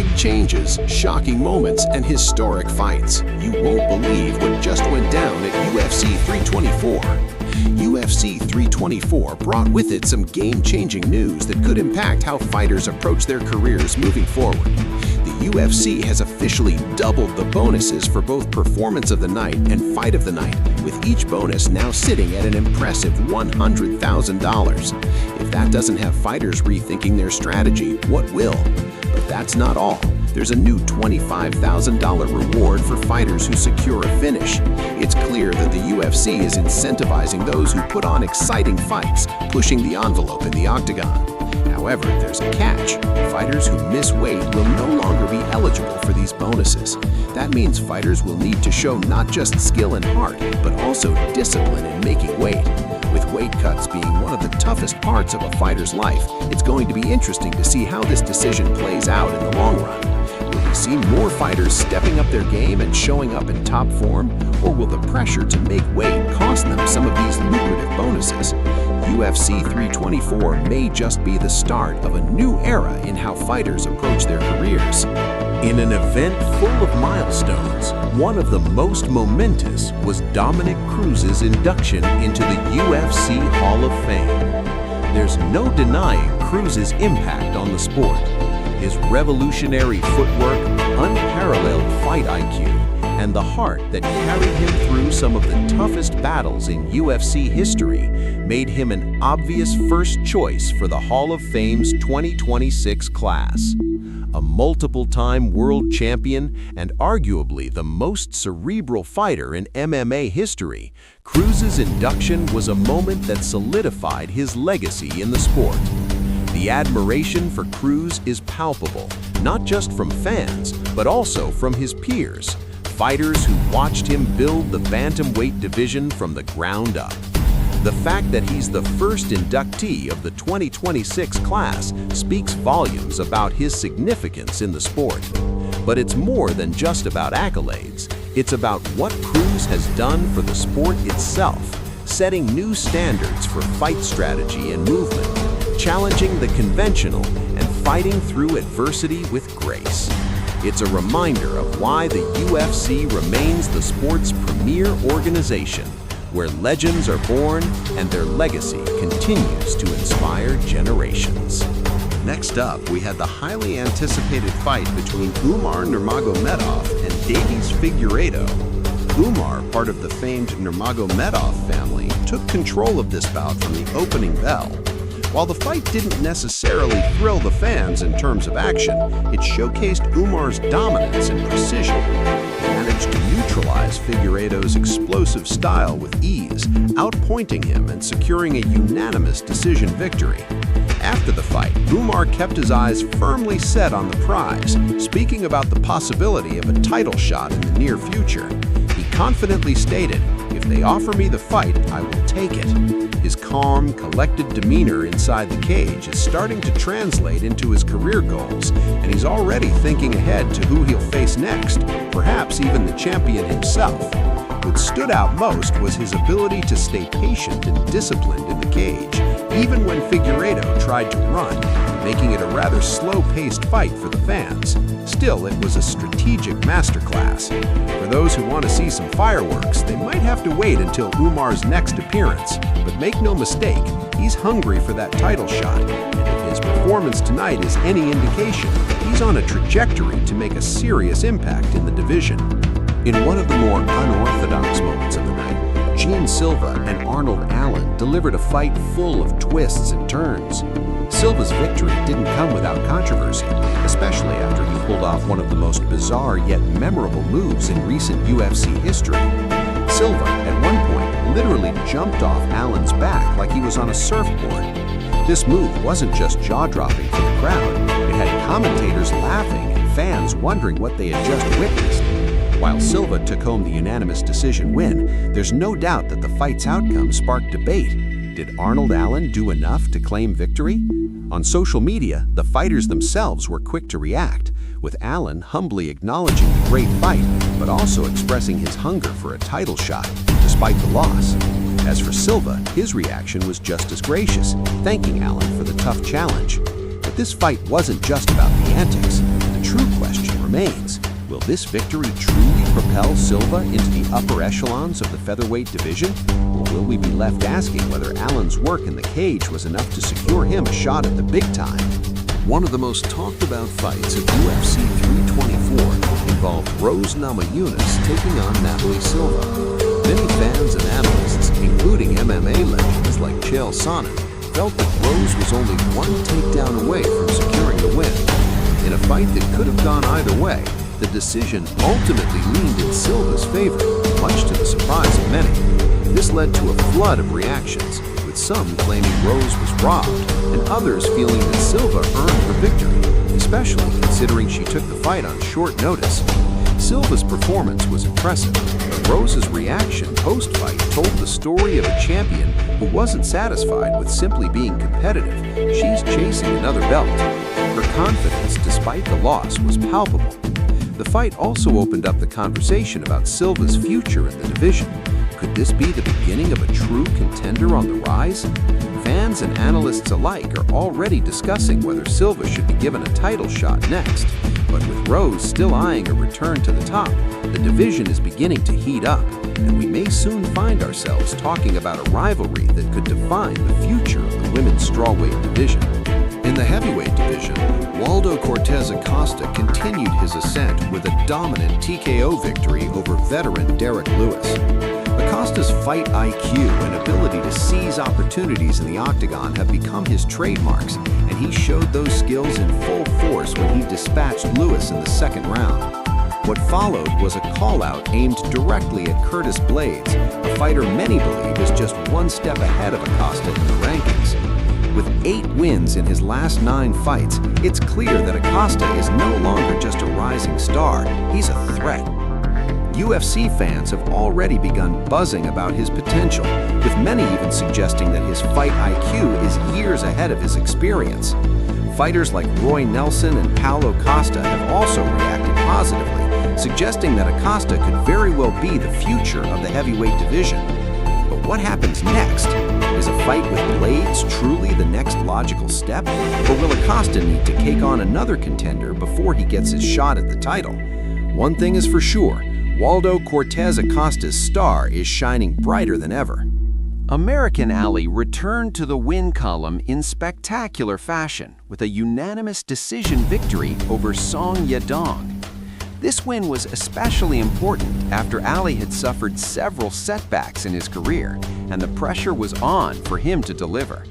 Big changes, shocking moments, and historic fights. You won't believe what just went down at UFC 324. UFC 324 brought with it some game-changing news that could impact how fighters approach their careers moving forward. The UFC has officially doubled the bonuses for both Performance of the Night and Fight of the Night, with each bonus now sitting at an impressive $100,000. If that doesn't have fighters rethinking their strategy, what will? But that's not all. There's a new $25,000 reward for fighters who secure a finish. It's clear that the UFC is incentivizing those who put on exciting fights, pushing the envelope in the octagon. However, there's a catch. Fighters who miss weight will no longer be eligible for these bonuses. That means fighters will need to show not just skill and heart, but also discipline in making weight. With weight cuts being one of the toughest parts of a fighter's life, it's going to be interesting to see how this decision plays out in the long run. Will we see more fighters stepping up their game and showing up in top form, or will the pressure to make weight cost them some of these lucrative bonuses? UFC 324 may just be the start of a new era in how fighters approach their careers. In an event full of milestones, one of the most momentous was Dominick Cruz's induction into the UFC Hall of Fame. There's no denying Cruz's impact on the sport. His revolutionary footwork, unparalleled fight IQ, and the heart that carried him through some of the toughest battles in UFC history made him an obvious first choice for the Hall of Fame's 2026 class. A multiple-time world champion and arguably the most cerebral fighter in MMA history, Cruz's induction was a moment that solidified his legacy in the sport. The admiration for Cruz is palpable, not just from fans, but also from his peers, fighters who watched him build the bantamweight division from the ground up. The fact that he's the first inductee of the 2026 class speaks volumes about his significance in the sport. But it's more than just about accolades. It's about what Cruz has done for the sport itself, setting new standards for fight strategy and movement, challenging the conventional, and fighting through adversity with grace. It's a reminder of why the UFC remains the sport's premier organization, where legends are born and their legacy continues to inspire generations. Next up, we had the highly anticipated fight between Umar Nurmagomedov and Davies Figueiredo. Umar, part of the famed Nurmagomedov family, took control of this bout from the opening bell. While the fight didn't necessarily thrill the fans in terms of action, it showcased Umar's dominance and precision. He managed to neutralize Figueiredo's explosive style with ease, outpointing him and securing a unanimous decision victory. After the fight, Umar kept his eyes firmly set on the prize, speaking about the possibility of a title shot in the near future. He confidently stated, "If they offer me the fight, I will take it." His calm, collected demeanor inside the cage is starting to translate into his career goals, and he's already thinking ahead to who he'll face next, perhaps even the champion himself. What stood out most was his ability to stay patient and disciplined in the cage, even when Figueiredo tried to run, making it a rather slow-paced fight for the fans. Still, it was a strategic masterclass. For those who want to see some fireworks, they might have to wait until Umar's next appearance. But make no mistake, he's hungry for that title shot. And if his performance tonight is any indication, he's on a trajectory to make a serious impact in the division. In one of the more unorthodox moments of the night, Gene Silva and Arnold Allen delivered a fight full of twists and turns. Silva's victory didn't come without controversy, especially after he pulled off one of the most bizarre yet memorable moves in recent UFC history. Silva, at one point, literally jumped off Allen's back like he was on a surfboard. This move wasn't just jaw-dropping for the crowd, it had commentators laughing and fans wondering what they had just witnessed. While Silva took home the unanimous decision win, there's no doubt that the fight's outcome sparked debate. Did Arnold Allen do enough to claim victory? On social media, the fighters themselves were quick to react, with Allen humbly acknowledging the great fight, but also expressing his hunger for a title shot, despite the loss. As for Silva, his reaction was just as gracious, thanking Allen for the tough challenge. But this fight wasn't just about the antics. The true remains. Will this victory truly propel Silva into the upper echelons of the featherweight division? Or will we be left asking whether Allen's work in the cage was enough to secure him a shot at the big time? One of the most talked about fights of UFC 324 involved Rose Namajunas taking on Natalie Silva. Many fans and analysts, including MMA legends like Chael Sonnen, felt that Rose was only one takedown away from securing the win. In a fight that could have gone either way, the decision ultimately leaned in Silva's favor, much to the surprise of many. This led to a flood of reactions, with some claiming Rose was robbed, and others feeling that Silva earned her victory, especially considering she took the fight on short notice. Silva's performance was impressive, but Rose's reaction post-fight told the story of a champion who wasn't satisfied with simply being competitive. She's chasing another belt. Her confidence, despite the loss, was palpable. The fight also opened up the conversation about Silva's future in the division. Could this be the beginning of a true contender on the rise? Fans and analysts alike are already discussing whether Silva should be given a title shot next. But with Rose still eyeing a return to the top, the division is beginning to heat up, and we may soon find ourselves talking about a rivalry that could define the future of the women's strawweight division. In the heavyweight division, Waldo Cortez Acosta continued his ascent with a dominant TKO victory over veteran Derek Lewis. Acosta's fight IQ and ability to seize opportunities in the octagon have become his trademarks, and he showed those skills in full force when he dispatched Lewis in the second round. What followed was a call-out aimed directly at Curtis Blades, a fighter many believe is just one step ahead of Acosta in the rankings. With 8 wins in his last 9 fights, it's clear that Acosta is no longer just a rising star, he's a threat. UFC fans have already begun buzzing about his potential, with many even suggesting that his fight IQ is years ahead of his experience. Fighters like Roy Nelson and Paulo Costa have also reacted positively, suggesting that Acosta could very well be the future of the heavyweight division. But what happens next? Is a fight with Blades truly the next logical step? Or will Acosta need to take on another contender before he gets his shot at the title? One thing is for sure, Waldo Cortez Acosta's star is shining brighter than ever. American Ali returned to the win column in spectacular fashion with a unanimous decision victory over Song Yadong. This win was especially important after Ali had suffered several setbacks in his career, and the pressure was on for him to deliver.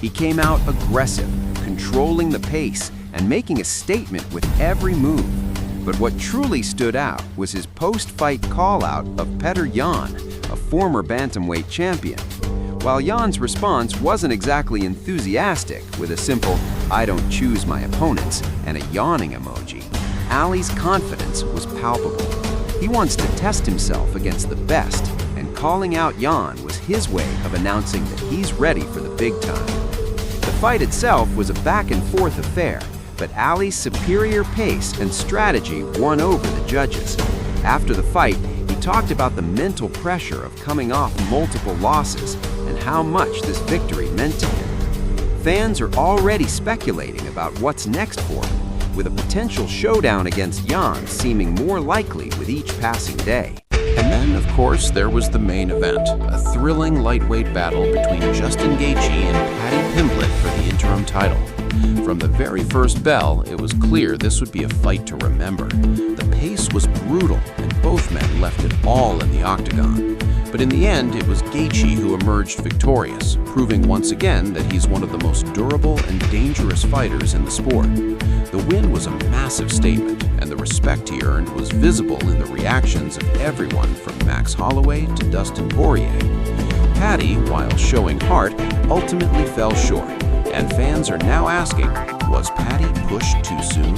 He came out aggressive, controlling the pace, and making a statement with every move. But what truly stood out was his post-fight call-out of Petr Yan, a former bantamweight champion. While Jan's response wasn't exactly enthusiastic, with a simple, "I don't choose my opponents," and a yawning emoji, Ali's confidence was palpable. He wants to test himself against the best, and calling out Yan was his way of announcing that he's ready for the big time. The fight itself was a back-and-forth affair, but Ali's superior pace and strategy won over the judges. After the fight, he talked about the mental pressure of coming off multiple losses and how much this victory meant to him. Fans are already speculating about what's next for him, with a potential showdown against Yan seeming more likely with each passing day. And then, of course, there was the main event, a thrilling lightweight battle between Justin Gaethje and Paddy Pimblett for the interim title. From the very first bell, it was clear this would be a fight to remember. The pace was brutal, and both men left it all in the octagon. But in the end, it was Gaethje who emerged victorious, proving once again that he's one of the most durable and dangerous fighters in the sport. The win was a massive statement, and the respect he earned was visible in the reactions of everyone from Max Holloway to Dustin Poirier. Paddy, while showing heart, ultimately fell short, and fans are now asking, was Paddy pushed too soon?